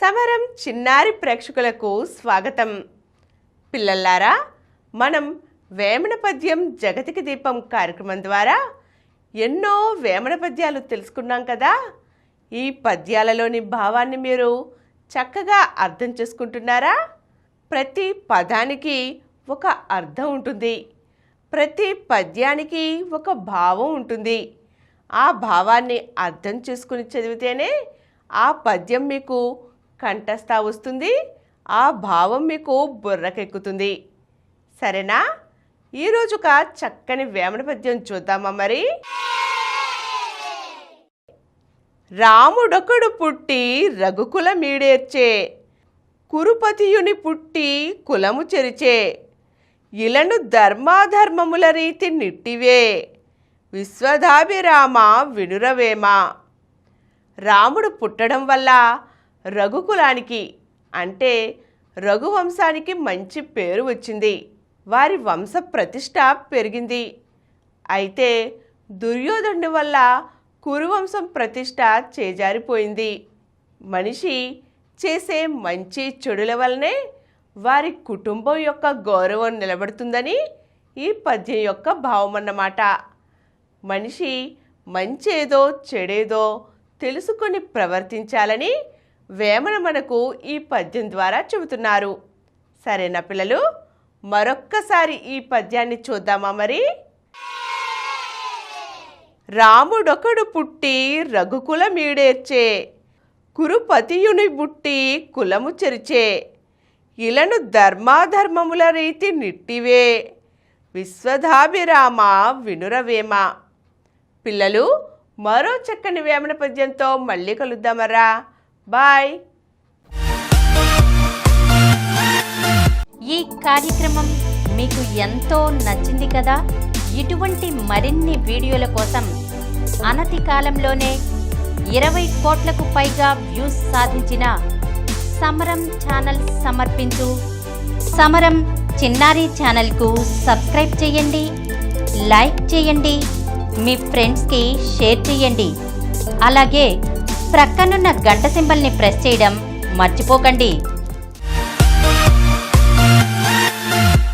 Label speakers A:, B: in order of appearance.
A: సమరం చిన్నారి ప్రేక్షకులకు స్వాగతం. పిల్లల్లారా, మనం వేమన పద్యం జగతికి దీపం కార్యక్రమం ద్వారా ఎన్నో వేమన పద్యాలు తెలుసుకున్నాం కదా. ఈ పద్యాలలోని భావాన్ని మీరు చక్కగా అర్థం చేసుకుంటున్నారా? ప్రతి పదానికి ఒక అర్థం ఉంటుంది, ప్రతి పద్యానికి ఒక భావం ఉంటుంది. ఆ భావాన్ని అర్థం చేసుకుని చదివితేనే ఆ పద్యం మీకు కంఠస్థ వస్తుంది, ఆ భావం మీకు బుర్రకెక్కుతుంది. సరేనా? ఈరోజు ఒక చక్కని వేమన పద్యం చూద్దామా మరి? రాముడొకడు పుట్టి రఘుకుల మీడేర్చే, కురుపతియుని పుట్టి కులము చెరిచే, ఇలను ధర్మాధర్మముల రీతి నిట్టివే, విశ్వదాభిరామ వినురవేమ. రాముడు పుట్టడం వల్ల రఘుకులానికి అంటే రఘువంశానికి మంచి పేరు వచ్చింది, వారి వంశ ప్రతిష్ట పెరిగింది. అయితే దుర్యోధనుడి వల్ల కురువంశం ప్రతిష్ట చేజారిపోయింది. మనిషి చేసే మంచి చెడుల వల్లనే వారి కుటుంబం యొక్క గౌరవం నిలబడుతుందని ఈ పద్యం యొక్క భావం అన్నమాట. మనిషి మంచేదో చెడేదో తెలుసుకొని ప్రవర్తించాలని వేమన మనకు ఈ పద్యం ద్వారా చెబుతున్నారు. సరేనా పిల్లలు? మరొక్కసారి ఈ పద్యాన్ని చూద్దామా మరి? రాముడొకడు పుట్టి రఘుకుల మీడేర్చే, కురుపతియుని బుట్టి కులము చెరిచే, ఇలను ధర్మాధర్మముల రీతి నిట్టివే, విశ్వదాభిరామ వినురవేమ. పిల్లలు, మరో చక్కని వేమన పద్యంతో మళ్ళీ కలుద్దామరా. బాయ్.
B: ఈ కార్యక్రమం మీకు ఎంతో నచ్చింది కదా. ఇటువంటి మరిన్ని వీడియోల కోసం అనతి కాలంలోనే 20 కోట్లకు పైగా వ్యూస్ సాధించిన సమరం ఛానల్ సమర్పించు సమరం చిన్నారి ఛానల్కు సబ్స్క్రైబ్ చేయండి, లైక్ చేయండి, మీ ఫ్రెండ్స్కి షేర్ చేయండి. అలాగే ప్రక్కనున్న గంట సింబల్ని ప్రెస్ చేయడం మర్చిపోకండి.